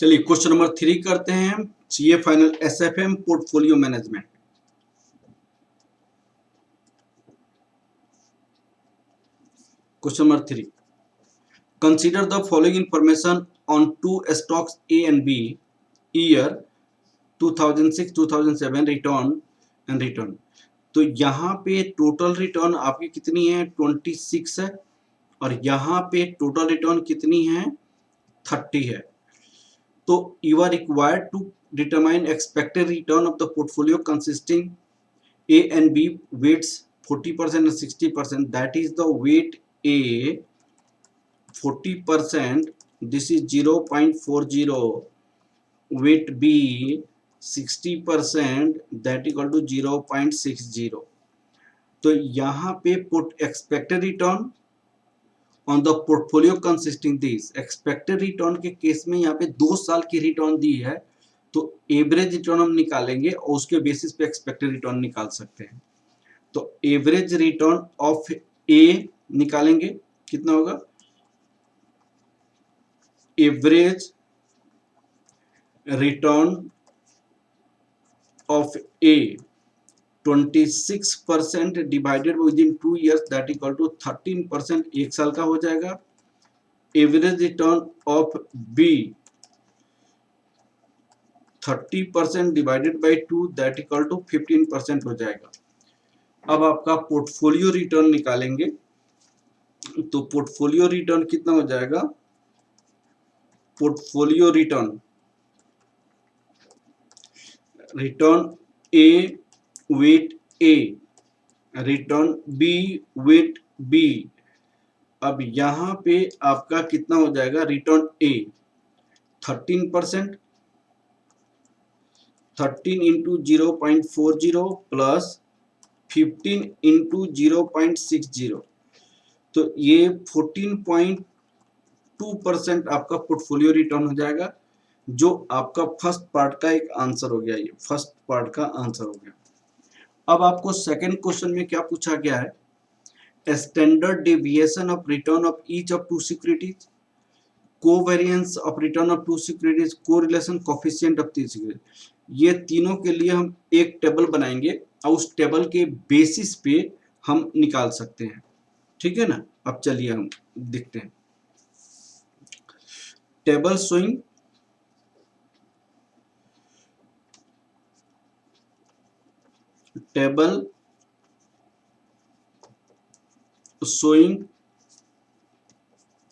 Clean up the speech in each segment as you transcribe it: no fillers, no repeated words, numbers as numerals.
चलिए question number 3 करते हैं हम। CA final SFM portfolio management. Question number 3, consider the following information on two stocks A and B, year 2006 2007, return and return. तो यहाँ पे total return आपकी कितनी है, 26 है, और यहाँ पे टोटल रिटर्न कितनी है, 30 है। तो you are required to determine expected return of the portfolio consisting A and B weights 40% and 60%. That is the weight A 40%, this is 0.40, weight B 60%, that equal to 0.60. तो यहाँ पे put expected return on the portfolio consisting this, expected return के case में यहाँ पे 2 साल की return the है, तो एवरेज रिटर्न हम निकालेंगे और उसके बेसिस पे एक्सपेक्टेड रिटर्न निकाल सकते हैं। तो एवरेज रिटर्न ऑफ ए निकालेंगे, कितना होगा, average return of A 26% divided with in 2 years, that equal to 13%, 1 साल का हो जाएगा। Average return of B 30% divided by 2, that equal to 15% हो जाएगा। अब आपका पोर्टफोलियो रिटर्न निकालेंगे, तो पोर्टफोलियो रिटर्न कितना हो जाएगा, पोर्टफोलियो रिटर्न ए वेट ए, रिटर्न बी वेट बी। अब यहां पे आपका कितना हो जाएगा, रिटर्न ए 13%, 13 इंटू 0.40 प्लस 15 इंटू 0.60, तो ये 14.2% आपका पोर्टफोलियो रिटर्न हो जाएगा, जो आपका फर्स्ट पार्ट का एक आंसर हो गया। ये फर्स्ट पार्ट का आंसर हो गया। अब आपको सेकंड क्वेश्चन में क्या पूछा गया है, standard deviation of return of each of two securities, covariance of return of two securities, correlation coefficient of three securities. ये तीनों के लिए हम एक टेबल बनाएंगे और उस टेबल के बेसिस पे हम निकाल सकते हैं, ठीक है ना। अब चलिए हम देखते हैं table showing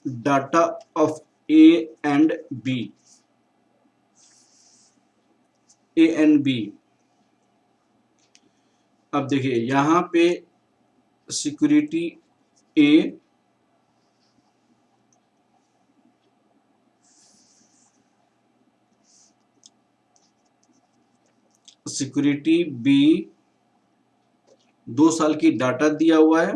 data of A and B, अब देखिए यहां पे सिक्योरिटी ए, सिक्योरिटी बी, 2 साल की डाटा दिया हुआ है,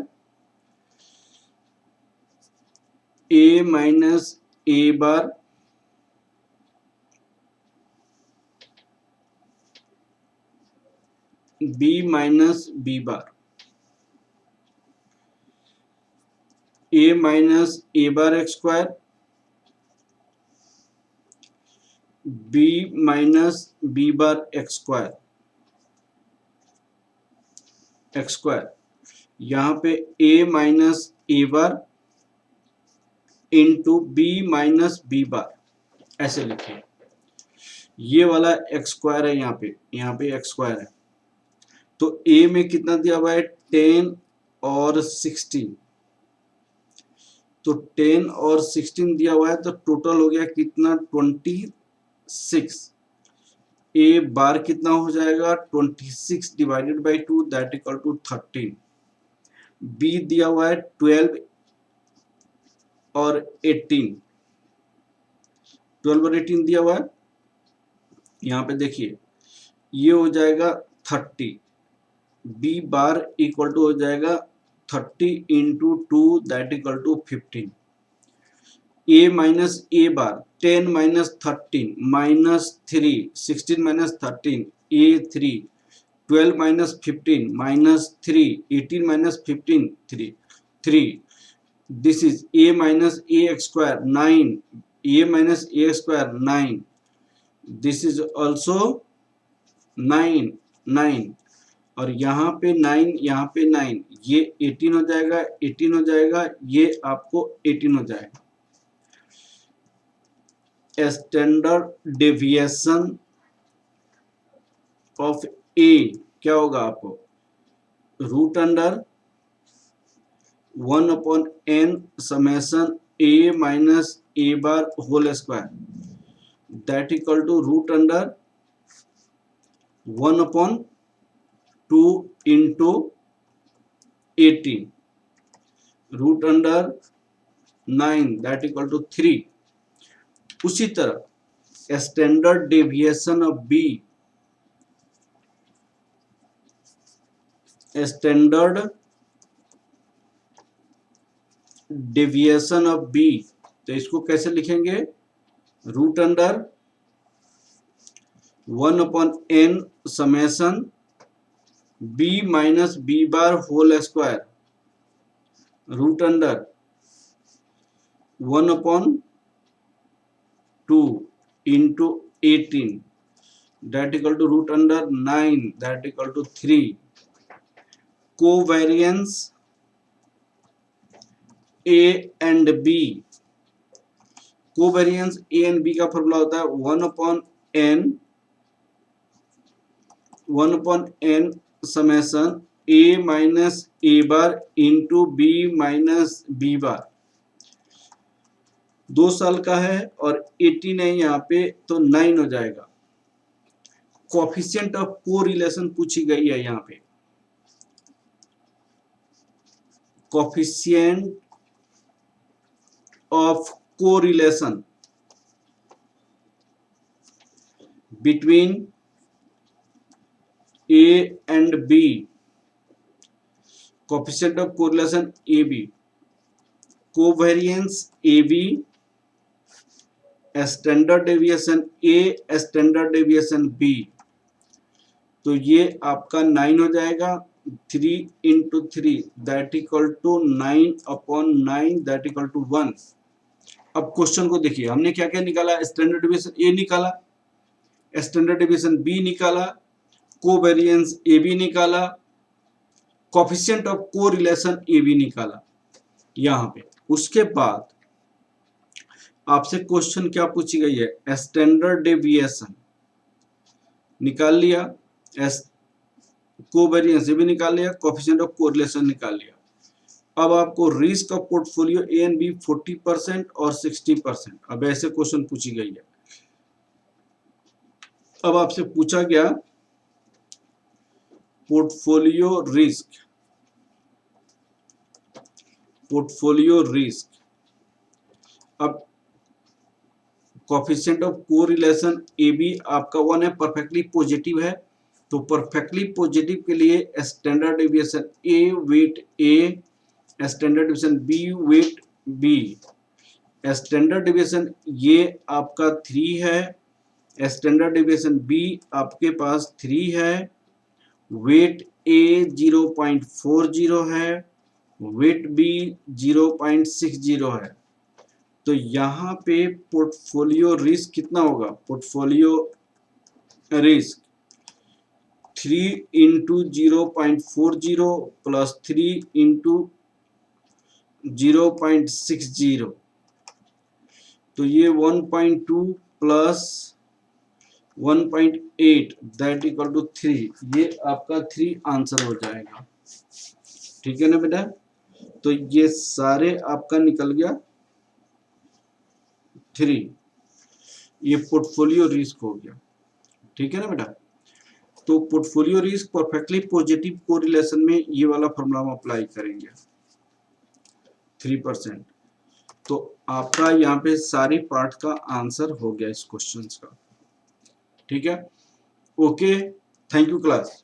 A minus A bar B minus B bar, A minus A bar X square, B minus B bar X square, यहाँ पे A minus A bar into B minus B bar, ऐसे लिखिए। ये वाला एक्स स्क्वायर है, यहाँ पे x square है। तो ए में कितना दिया हुआ है, 10 और 16, तो 10 और 16 दिया हुआ है, तो टोटल हो गया कितना, 26। ए बार कितना हो जाएगा, 26 divided by 2, that equal to 13। B दिया हुआ है 12 और 18, 12 और 18 दिया हुआ है। यहाँ पे देखिए ये हो जाएगा 30, बी बार इक्वल टू हो जाएगा 30 into 2, that equal to 15। A minus A bar 10 minus 13 minus 3, 16 minus 13 A 3, 12 minus 15 minus 3, 18 minus 15 3, this is a minus a x square 9, a minus a square 9, this is also 9 9, और यहाँ पे 9, यहाँ पे 9, ये 18 हो जाएगा, 18 हो जाएगा, ये आपको 18 हो जाएगा। स्टैंडर्ड डेविएशन ऑफ ए क्या होगा आपको, root under 1/n summation A minus A bar whole square, that equal to root under 1/2 into 18, root under 9 that equal to 3। उसी तरह standard deviation of B, standard deviation of B, तो इसको कैसे लिखेंगे, root under 1/n summation B minus B bar whole square, root under 1/2 into 18 that equal to root under 9 that equal to 3। Covariance A and B, covariance A and B का formula होता है 1/n summation A minus A bar into B minus B bar. 2 साल का है और 18 है यहाँ पे, तो 9 हो जाएगा। कोएफिशिएंट ऑफ कोरिलेशन पूछी गई है यहाँ पे, coefficient of correlation between A and B, coefficient of correlation AB, covariance AB, standard deviation A, standard deviation B, तो ये आपका 9 हो जाएगा, 3 into 3 that equal to 9/9 that equal to 1। अब क्वेश्चन को देखिए, हमने क्या क्या निकाला, स्टैंडर्ड डेविएशन ए निकाला, स्टैंडर्ड डेविएशन बी निकाला, कोवेरिएंस ए बी निकाला, coefficient of correlation A B निकाला यहाँ पे। उसके बाद आपसे क्वेश्चन क्या पूछी गई है, स्टैंडर्ड डेविएशन निकाल लिया, कोवेरिएंस ए बी निकाल लिया, कोएफिशिएंट ऑफ कोरिलेशन निकाल लिया। अब आपको risk of portfolio A and B 40% और 60%, अब ऐसे क्वेश्चन पूछी गई है। अब आपसे पूछा गया पोर्टफोलियो रिस्क, पोर्टफोलियो रिस्क। अब coefficient of correlation A B आपका 1 है, परफेक्टली पॉजिटिव है, तो परफेक्टली पॉजिटिव के लिए standard deviation A weight A, standard deviation B weight B. Standard deviation ये आपका 3 है, स्टैंडर्ड डेविएशन बी आपके पास 3 है, वेट ए 0.40 है, वेट बी 0.60 है। तो यहाँ पे पोर्टफोलियो रिस्क कितना होगा, portfolio risk 3 into 0.40 plus 3 into 0.60, तो ये 1.2 प्लस 1.8 दैट इक्वल टू 3, ये आपका 3 आंसर हो जाएगा। ठीक है ना बेटा, तो ये सारे आपका निकल गया 3, ये पोर्टफोलियो रिस्क हो गया। ठीक है ना बेटा, तो portfolio risk perfectly positive correlation में ये वाला फॉर्मूला हम अप्लाई करेंगे 3%। तो आपका यहाँ पे सारी पार्ट का आंसर हो गया इस क्वेश्चन का। ठीक है, ओके, थैंक यू क्लास।